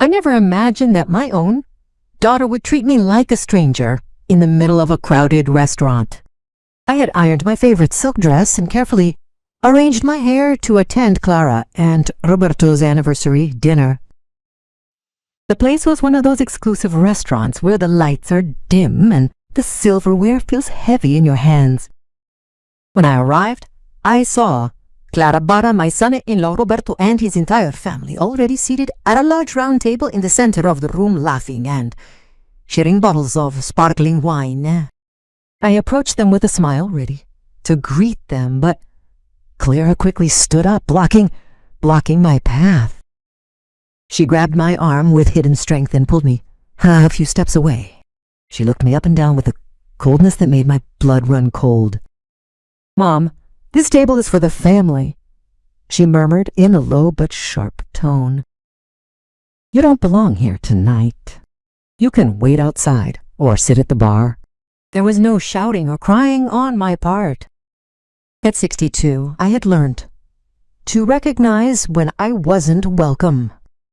I never imagined that my own daughter would treat me like a stranger in the middle of a crowded restaurant. I had ironed my favorite silk dress and carefully arranged my hair to attend Clara and Roberto's anniversary dinner. The place was one of those exclusive restaurants where the lights are dim and the silverware feels heavy in your hands. When I arrived, I saw Clara Barra, my son-in-law Roberto, and his entire family already seated at a large round table in the center of the room, laughing and sharing bottles of sparkling wine. I approached them with a smile, ready to greet them, but Clara quickly stood up, blocking my path. She grabbed my arm with hidden strength and pulled me a few steps away. She looked me up and down with a coldness that made my blood run cold. "Mom, this table is for the family," she murmured in a low but sharp tone. "You don't belong here tonight. You can wait outside or sit at the bar." There was no shouting or crying on my part. At 62, I had learned to recognize when I wasn't welcome.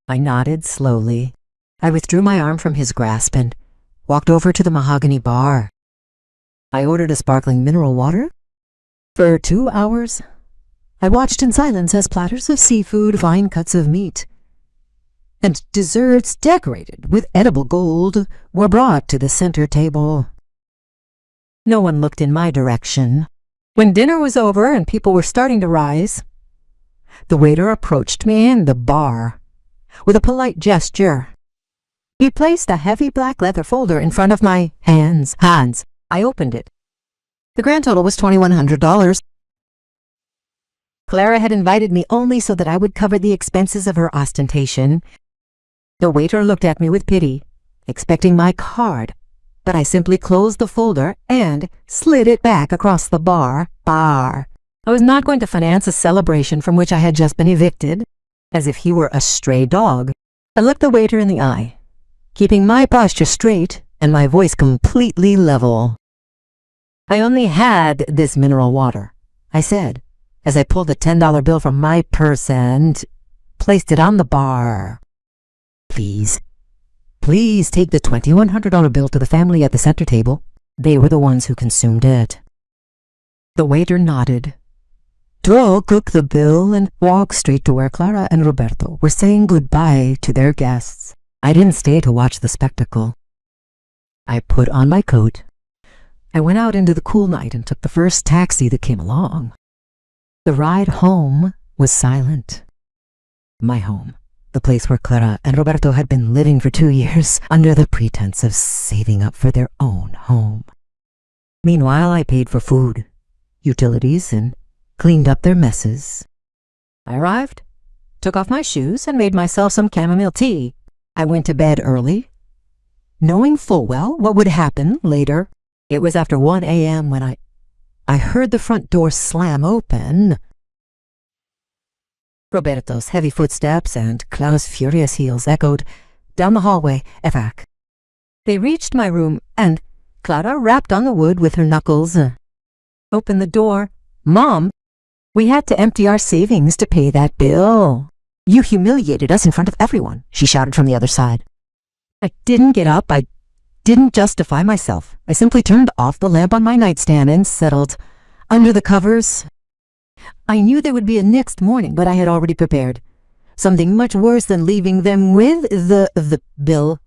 I nodded slowly. I withdrew my arm from his grasp and walked over to the mahogany bar. I ordered a sparkling mineral water. For 2 hours, I watched in silence as platters of seafood, fine cuts of meat, and desserts decorated with edible gold were brought to the center table. No one looked in my direction. When dinner was over and people were starting to rise, the waiter approached me in the bar with a polite gesture. He placed a heavy black leather folder in front of my hands. I opened it. The grand total was $2,100. Clara had invited me only so that I would cover the expenses of her ostentation. The waiter looked at me with pity, expecting my card, but I simply closed the folder and slid it back across the bar. I was not going to finance a celebration from which I had just been evicted, as if he were a stray dog. I looked the waiter in the eye, keeping my posture straight and my voice completely level. "I only had this mineral water," I said, as I pulled a $10 bill from my purse and placed it on the bar. Please take the $2,100 bill to the family at the center table. They were the ones who consumed it." The waiter nodded, took the bill, and walked straight to where Clara and Roberto were saying goodbye to their guests. I didn't stay to watch the spectacle. I put on my coat. I went out into the cool night and took the first taxi that came along. The ride home was silent. My home. The place where Clara and Roberto had been living for 2 years under the pretense of saving up for their own home. Meanwhile, I paid for food, utilities, and cleaned up their messes. I arrived, took off my shoes, and made myself some chamomile tea. I went to bed early, knowing full well what would happen later. It was after 1 a.m. when I heard the front door slam open. Roberto's heavy footsteps and Clara's furious heels echoed down the hallway. Evac. They reached my room, and Clara rapped on the wood with her knuckles. Opened the door. "Mom, we had to empty our savings to pay that bill. You humiliated us in front of everyone," she shouted from the other side. I didn't get up. I didn't justify myself. I simply turned off the lamp on my nightstand and settled under the covers. I knew there would be a next morning, but I had already prepared. Something much worse than leaving them with the bill.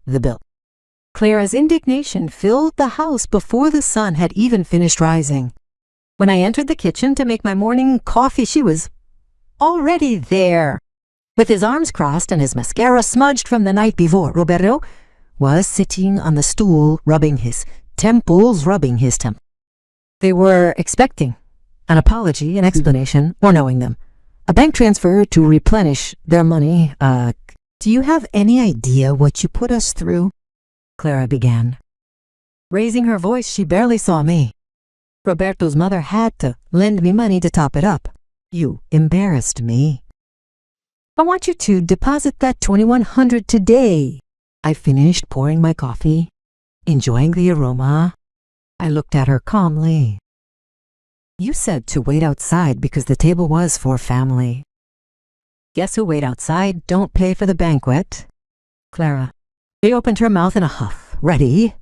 Clara's indignation filled the house before the sun had even finished rising. When I entered the kitchen to make my morning coffee, she was already there. With his arms crossed and his mascara smudged from the night before, Roberto was sitting on the stool, rubbing his temples. They were expecting an apology, an explanation, or knowing them. A bank transfer to replenish their money. "Do you have any idea what you put us through?" Clara began. Raising her voice, she barely saw me. Roberto's mother had to lend me money to top it up. "You embarrassed me. I want you to deposit that $2,100 today." I finished pouring my coffee, enjoying the aroma. I looked at her calmly. "You said to wait outside because the table was for family. Guess who wait outside don't pay for the banquet?" Clara. She opened her mouth in a huff, ready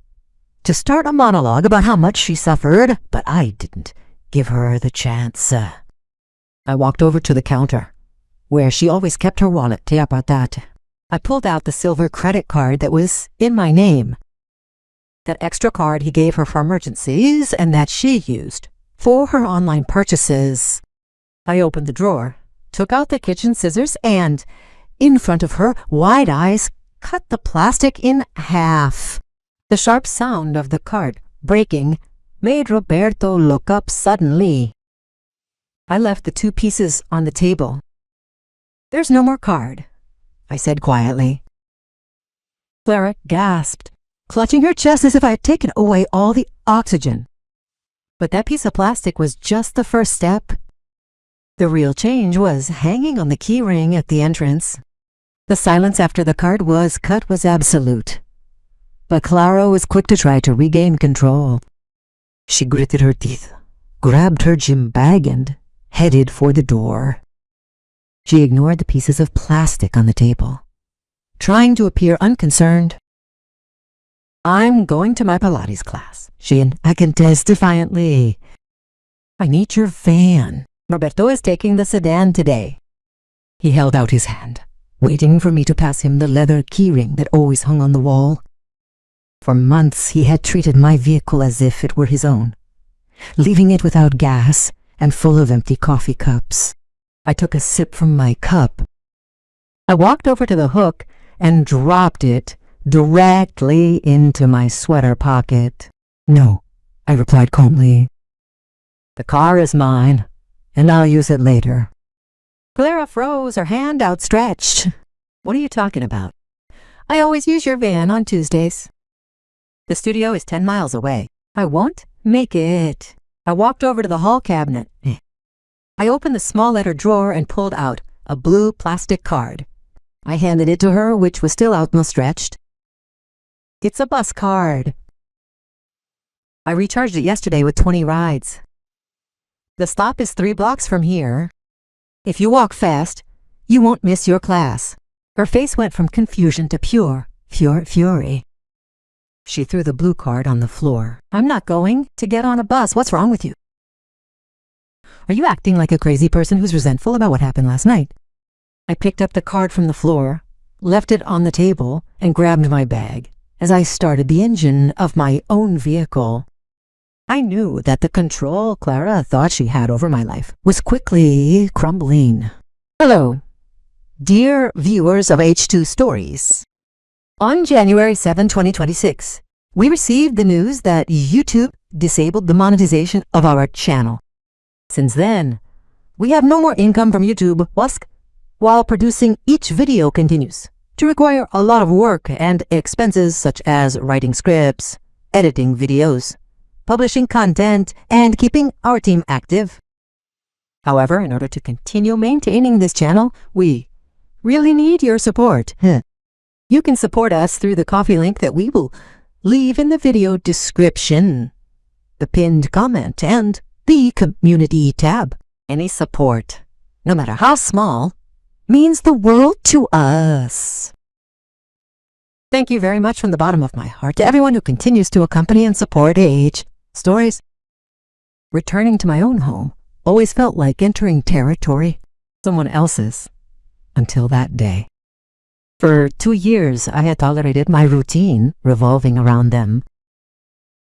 to start a monologue about how much she suffered, but I didn't give her the chance. I walked over to the counter, where she always kept her wallet. I pulled out the silver credit card that was in my name. That extra card he gave her for emergencies and that she used for her online purchases. I opened the drawer, took out the kitchen scissors, and, in front of her wide eyes, cut the plastic in half. The sharp sound of the card breaking made Roberto look up suddenly. I left the 2 pieces on the table. "There's no more card," I said quietly. Clara gasped, clutching her chest as if I had taken away all the oxygen. But that piece of plastic was just the first step. The real change was hanging on the key ring at the entrance. The silence after the card was cut was absolute. But Clara was quick to try to regain control. She gritted her teeth, grabbed her gym bag, and headed for the door. She ignored the pieces of plastic on the table, trying to appear unconcerned. "I'm going to my Pilates class," she announced defiantly. "I need your van. Roberto is taking the sedan today." He held out his hand, waiting for me to pass him the leather keyring that always hung on the wall. For months he had treated my vehicle as if it were his own, leaving it without gas and full of empty coffee cups. I took a sip from my cup. I walked over to the hook and dropped it directly into my sweater pocket. "No," I replied calmly. "The car is mine, and I'll use it later." Clara froze, her hand outstretched. "What are you talking about? I always use your van on Tuesdays. The studio is 10 miles away. I won't make it." I walked over to the hall cabinet. I opened the small letter drawer and pulled out a blue plastic card. I handed it to her, which was still outstretched. "It's a bus card. I recharged it yesterday with 20 rides. The stop is 3 blocks from here. If you walk fast, you won't miss your class." Her face went from confusion to pure fury. She threw the blue card on the floor. "I'm not going to get on a bus. What's wrong with you? Are you acting like a crazy person who's resentful about what happened last night?" I picked up the card from the floor, left it on the table, and grabbed my bag as I started the engine of my own vehicle. I knew that the control Clara thought she had over my life was quickly crumbling. Hello, dear viewers of H2 Stories. On January 7, 2026, we received the news that YouTube disabled the monetization of our channel. Since then, we have no more income from YouTube, while producing each video continues to require a lot of work and expenses such as writing scripts, editing videos, publishing content, and keeping our team active. However, in order to continue maintaining this channel, we really need your support. You can support us through the Ko-fi link that we will leave in the video description, the pinned comment, and the community tab. Any support, no matter how small, means the world to us. Thank you very much from the bottom of my heart to everyone who continues to accompany and support H Stories. Returning to my own home always felt like entering territory, someone else's, until that day. For 2 years, I had tolerated my routine revolving around them.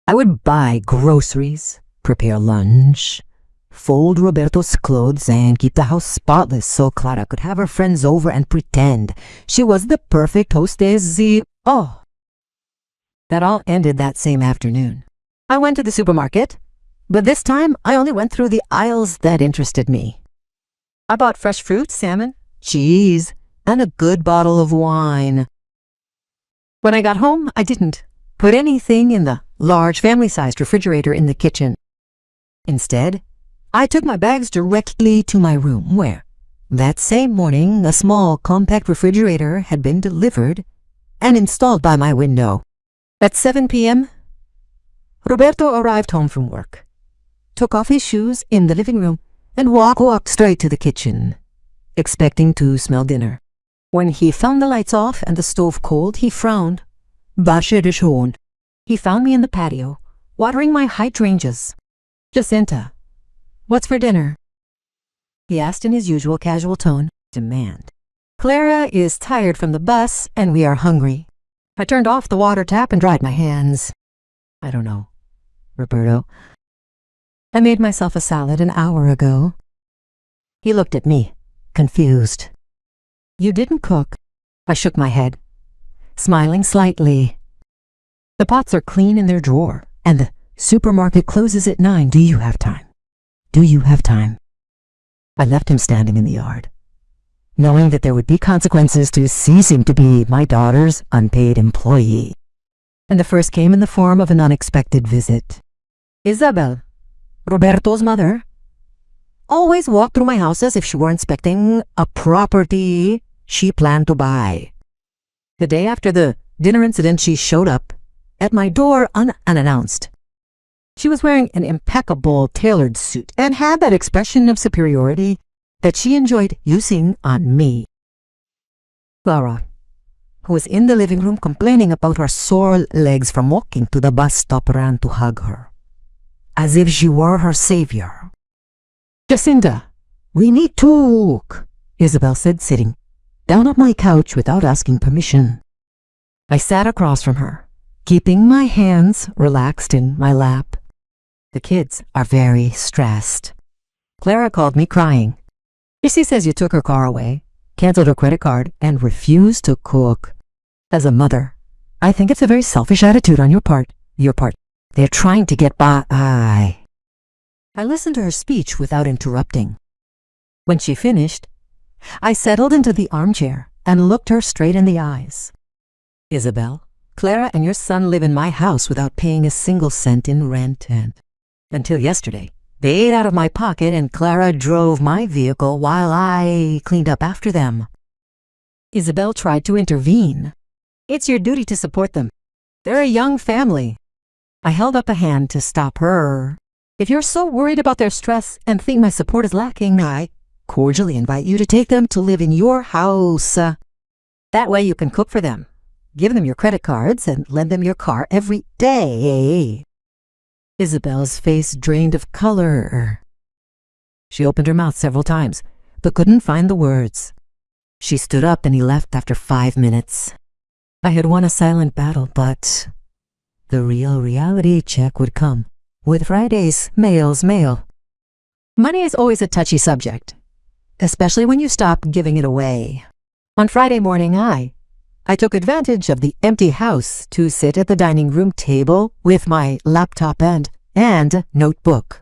I would buy groceries, prepare lunch, fold Roberto's clothes, and keep the house spotless so Clara could have her friends over and pretend she was the perfect hostess. Oh, that all ended that same afternoon. I went to the supermarket, but this time I only went through the aisles that interested me. I bought fresh fruit, salmon, cheese, and a good bottle of wine. When I got home, I didn't put anything in the large family-sized refrigerator in the kitchen. Instead, I took my bags directly to my room where, that same morning, a small compact refrigerator had been delivered and installed by my window. At 7 p.m., Roberto arrived home from work, took off his shoes in the living room, and walked straight to the kitchen, expecting to smell dinner. When he found the lights off and the stove cold, he frowned. Was är det schon? He found me in the patio, watering my hydrangeas. Jacinta, what's for dinner? He asked in his usual casual tone. Demand. Clara is tired from the bus and we are hungry. I turned off the water tap and dried my hands. I don't know, Roberto. I made myself a salad an hour ago. He looked at me, confused. You didn't cook. I shook my head, smiling slightly. The pots are clean in their drawer, and the supermarket closes at 9. Do you have time? Do you have time? I left him standing in the yard, knowing that there would be consequences to ceasing to be my daughter's unpaid employee. And the first came in the form of an unexpected visit. Isabel, Roberto's mother, always walked through my house as if she were inspecting a property she planned to buy. The day after the dinner incident, she showed up at my door unannounced. She was wearing an impeccable tailored suit and had that expression of superiority that she enjoyed using on me. Clara, who was in the living room complaining about her sore legs from walking to the bus stop, ran to hug her, as if she were her savior. Jacinta, we need to talk, Isabel said, sitting down on my couch without asking permission. I sat across from her, keeping my hands relaxed in my lap. The kids are very stressed. Clara called me crying. She says you took her car away, canceled her credit card, and refused to cook. As a mother, I think it's a very selfish attitude on your part. They're trying to get by. I listened to her speech without interrupting. When she finished, I settled into the armchair and looked her straight in the eyes. Isabel, Clara and your son live in my house without paying a single cent in rent, and until yesterday, they ate out of my pocket and Clara drove my vehicle while I cleaned up after them. Isabel tried to intervene. It's your duty to support them. They're a young family. I held up a hand to stop her. If you're so worried about their stress and think my support is lacking, I cordially invite you to take them to live in your house. That way you can cook for them, give them your credit cards, and lend them your car every day. Isabel's face drained of color. She opened her mouth several times, but couldn't find the words. She stood up and he left after 5 minutes. I had won a silent battle, but the real reality check would come with Friday's mail's mail. Money is always a touchy subject, especially when you stop giving it away. On Friday morning, I took advantage of the empty house to sit at the dining room table with my laptop and notebook.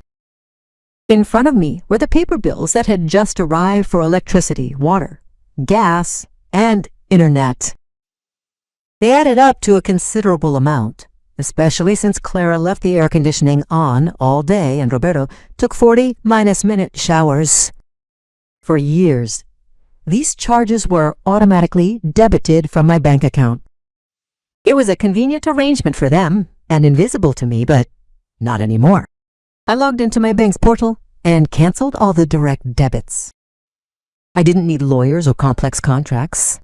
In front of me were the paper bills that had just arrived for electricity, water, gas, and internet. They added up to a considerable amount, especially since Clara left the air conditioning on all day and Roberto took 40-minute showers. For years, these charges were automatically debited from my bank account. It was a convenient arrangement for them and invisible to me, but not anymore. I logged into my bank's portal and canceled all the direct debits. I didn't need lawyers or complex contracts.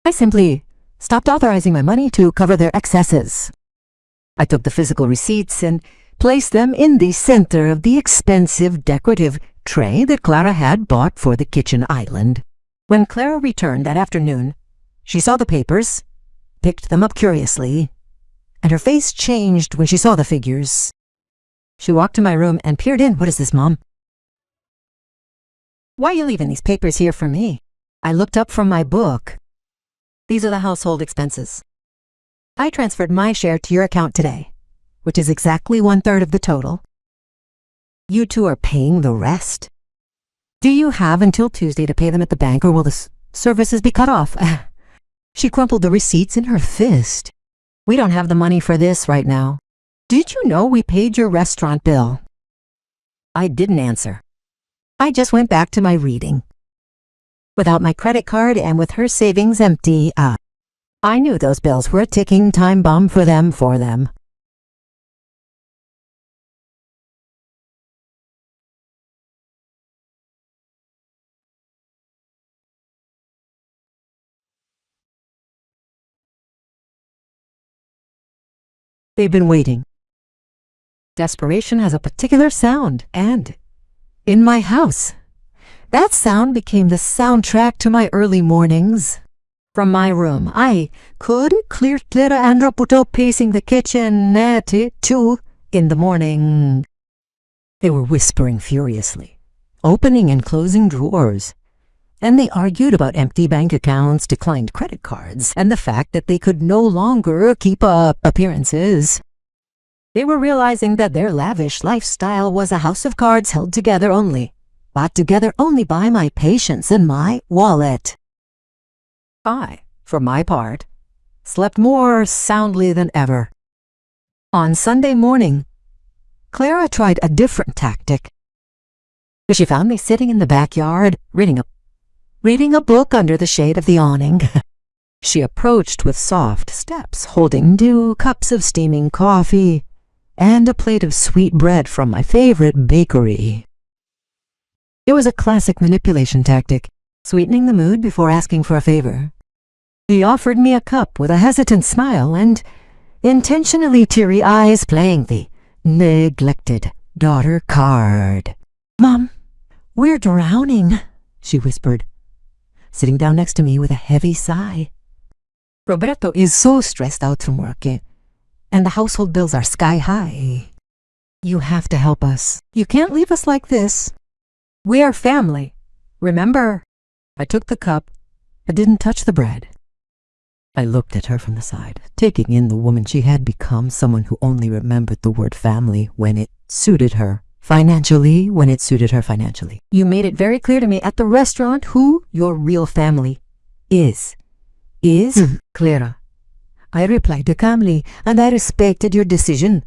I simply stopped authorizing my money to cover their excesses. I took the physical receipts and placed them in the center of the expensive decorative tray that Clara had bought for the kitchen island. When Clara returned that afternoon, she saw the papers, picked them up curiously, and her face changed when she saw the figures. She walked to my room and peered in. What is this, Mom? Why are you leaving these papers here for me? I looked up from my book. These are the household expenses. I transferred my share to your account today, which is exactly 1/3 of the total. You two are paying the rest. Do you have until Tuesday to pay them at the bank, or will the services be cut off? She crumpled the receipts in her fist. We don't have the money for this right now. Did you know we paid your restaurant bill? I didn't answer. I just went back to my reading. Without my credit card and with her savings empty, I knew those bills were a ticking time bomb for them. They've been waiting. Desperation has a particular sound, and in my house, that sound became the soundtrack to my early mornings. From my room, I could clear Clara and Raputo pacing the kitchen at 2 in the morning. They were whispering furiously, opening and closing drawers, and they argued about empty bank accounts, declined credit cards, and the fact that they could no longer keep up appearances. They were realizing that their lavish lifestyle was a house of cards held together only, bought together only by my patience and my wallet. I, for my part, slept more soundly than ever. On Sunday morning, Clara tried a different tactic. She found me sitting in the backyard, reading a book under the shade of the awning. She approached with soft steps, holding 2 cups of steaming coffee and a plate of sweet bread from my favorite bakery. It was a classic manipulation tactic, sweetening the mood before asking for a favor. He offered me a cup with a hesitant smile and intentionally teary eyes, playing the neglected daughter card. "Mom, we're drowning," she whispered, sitting down next to me with a heavy sigh. "Roberto is so stressed out from work, and the household bills are sky high. You have to help us. You can't leave us like this. We are family, remember?" I took the cup, but didn't touch the bread. I looked at her from the side, taking in the woman she had become, someone who only remembered the word family when it suited her financially, You made it very clear to me at the restaurant who your real family is. Clara. I replied calmly, and I respected your decision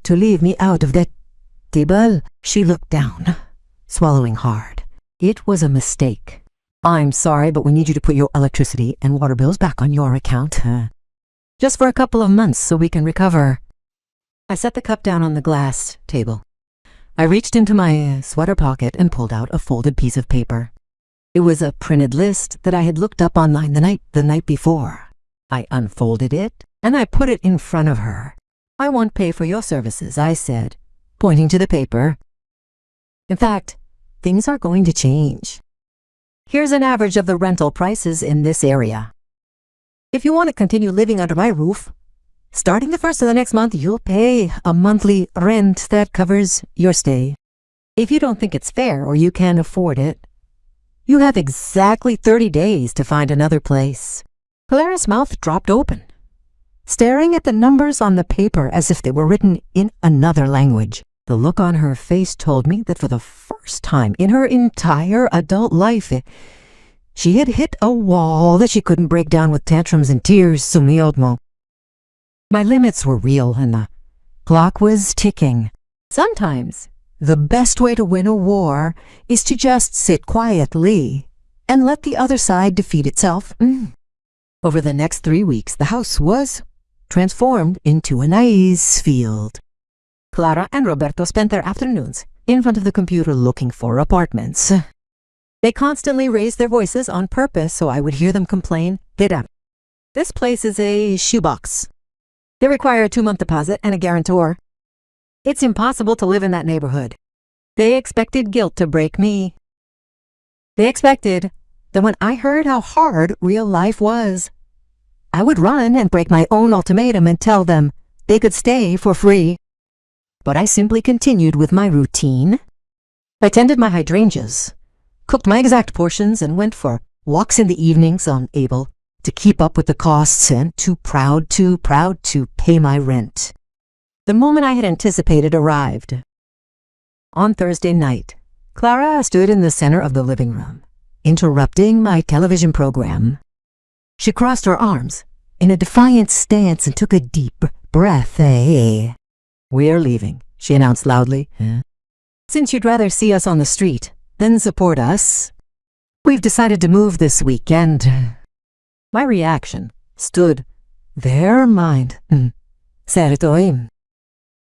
to leave me out of that table. She looked down, swallowing hard. It was a mistake. "I'm sorry, but we need you to put your electricity and water bills back on your account. Just for a couple of months so we can recover." I set the cup down on the glass table. I reached into my sweater pocket and pulled out a folded piece of paper. It was a printed list that I had looked up online the night before. I unfolded it, and I put it in front of her. "I won't pay for your services," I said, pointing to the paper. "In fact, things are going to change. Here's an average of the rental prices in this area. If you want to continue living under my roof, starting the 1st of the next month, you'll pay a monthly rent that covers your stay. If you don't think it's fair or you can't afford it, you have exactly 30 days to find another place." Clara's mouth dropped open, staring at the numbers on the paper as if they were written in another language. The look on her face told me that for the first time in her entire adult life, she had hit a wall that she couldn't break down with tantrums and tears. My limits were real, and the clock was ticking. Sometimes the best way to win a war is to just sit quietly and let the other side defeat itself. Over the next 3 weeks, the house was transformed into an ice field. Clara and Roberto spent their afternoons in front of the computer looking for apartments. They constantly raised their voices on purpose so I would hear them complain. "This place is a shoebox. They require a 2-month deposit and a guarantor. It's impossible to live in that neighborhood." They expected guilt to break me. They expected that when I heard how hard real life was, I would run and break my own ultimatum and tell them they could stay for free. But I simply continued with my routine. I tended my hydrangeas, cooked my exact portions, and went for walks in the evenings, unable to keep up with the costs and too proud to pay my rent. The moment I had anticipated arrived. On Thursday night, Clara stood in the center of the living room, interrupting my television program. She crossed her arms in a defiant stance and took a deep breath. "We're leaving," she announced loudly. "Since you'd rather see us on the street than support us, we've decided to move this weekend." My reaction stood their mind. Certo.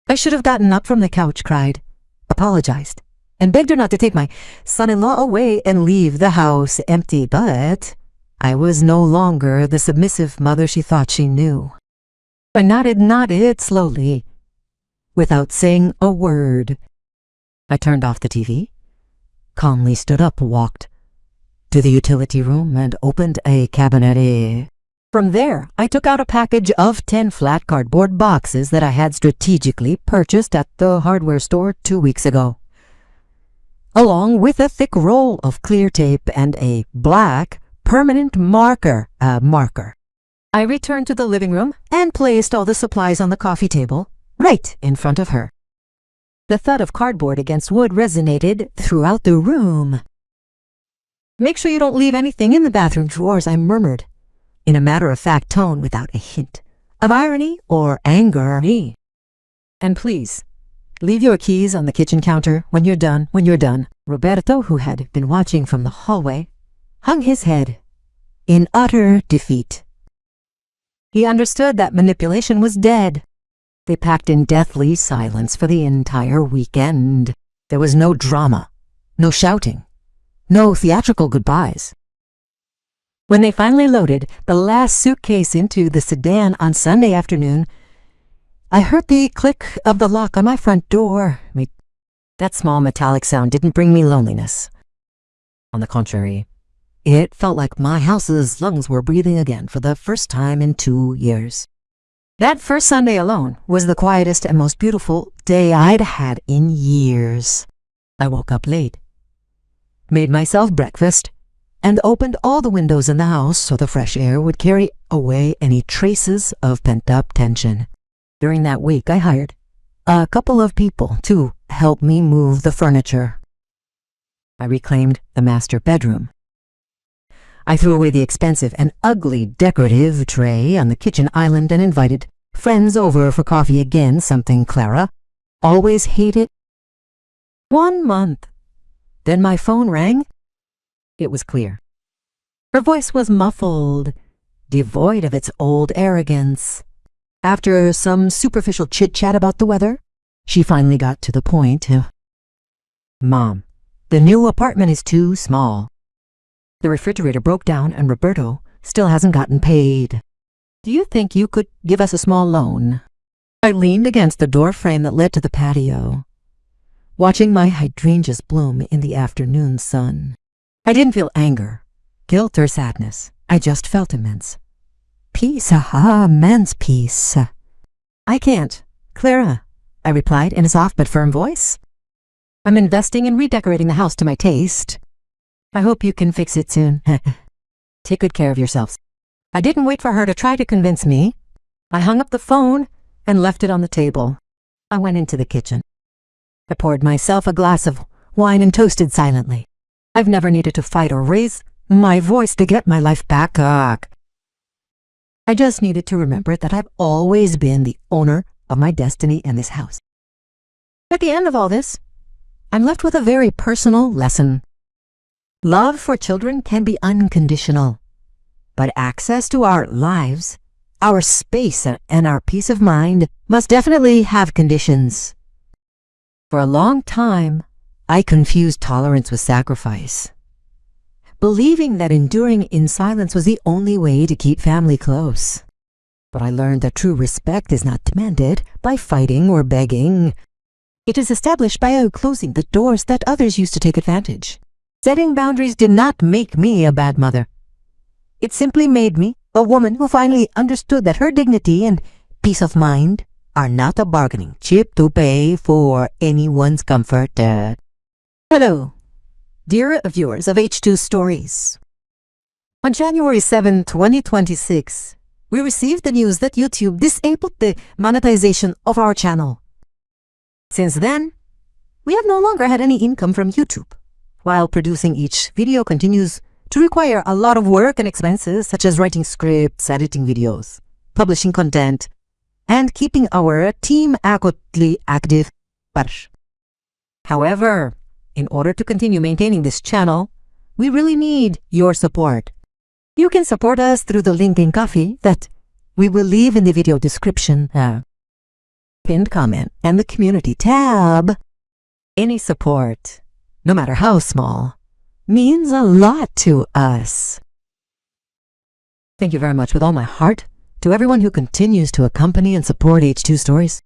I should have gotten up from the couch, cried, apologized, and begged her not to take my son-in-law away and leave the house empty, but I was no longer the submissive mother she thought she knew. I nodded slowly, without saying a word. I turned off the TV, calmly stood up, walked to the utility room, and opened a cabinet. From there, I took out a package of 10 flat cardboard boxes that I had strategically purchased at the hardware store 2 weeks ago, along with a thick roll of clear tape and a black permanent marker. I returned to the living room and placed all the supplies on the coffee table, right in front of her. The thud of cardboard against wood resonated throughout the room. "Make sure you don't leave anything in the bathroom drawers," I murmured, in a matter-of-fact tone without a hint of irony or anger. "And please, leave your keys on the kitchen counter when you're done. Roberto, who had been watching from the hallway, hung his head in utter defeat. He understood that manipulation was dead. They packed in deathly silence for the entire weekend. There was no drama, no shouting, no theatrical goodbyes. When they finally loaded the last suitcase into the sedan on Sunday afternoon, I heard the click of the lock on my front door. That small metallic sound didn't bring me loneliness. On the contrary, it felt like my house's lungs were breathing again for the first time in 2 years. That first Sunday alone was the quietest and most beautiful day I'd had in years. I woke up late, made myself breakfast, and opened all the windows in the house so the fresh air would carry away any traces of pent-up tension. During that week, I hired a couple of people to help me move the furniture. I reclaimed the master bedroom. I threw away the expensive and ugly decorative tray on the kitchen island and invited friends over for coffee again, something Clara always hated. 1 month. Then my phone rang. It was clear. Her voice was muffled, devoid of its old arrogance. After some superficial chit-chat about the weather, she finally got to the point. "Mom, the new apartment is too small. The refrigerator broke down and Roberto still hasn't gotten paid. Do you think you could give us a small loan?" I leaned against the door frame that led to the patio, watching my hydrangeas bloom in the afternoon sun. I didn't feel anger, guilt, or sadness. I just felt immense peace. Immense peace. "I can't, Clara," I replied in a soft but firm voice. "I'm investing in redecorating the house to my taste. I hope you can fix it soon. Take good care of yourselves." I didn't wait for her to try to convince me. I hung up the phone and left it on the table. I went into the kitchen. I poured myself a glass of wine and toasted silently. I've never needed to fight or raise my voice to get my life back. I just needed to remember that I've always been the owner of my destiny and this house. At the end of all this, I'm left with a very personal lesson. Love for children can be unconditional, but access to our lives, our space, and our peace of mind must definitely have conditions. For a long time, I confused tolerance with sacrifice, believing that enduring in silence was the only way to keep family close. But I learned that true respect is not demanded by fighting or begging. It is established by closing the doors that others use to take advantage. Setting boundaries did not make me a bad mother. It simply made me a woman who finally understood that her dignity and peace of mind are not a bargaining chip to pay for anyone's comfort. Hello, dear viewers of H2 Stories. On January 7, 2026, we received the news that YouTube disabled the monetization of our channel. Since then, we have no longer had any income from YouTube. While producing each video continues to require a lot of work and expenses, such as writing scripts, editing videos, publishing content, and keeping our team actively active. However, in order to continue maintaining this channel, we really need your support. You can support us through the link in Coffee that we will leave in the video description, pinned comment, and the community tab. Any support, no matter how small, means a lot to us. Thank you very much with all my heart To everyone who continues to accompany and support H2 Stories,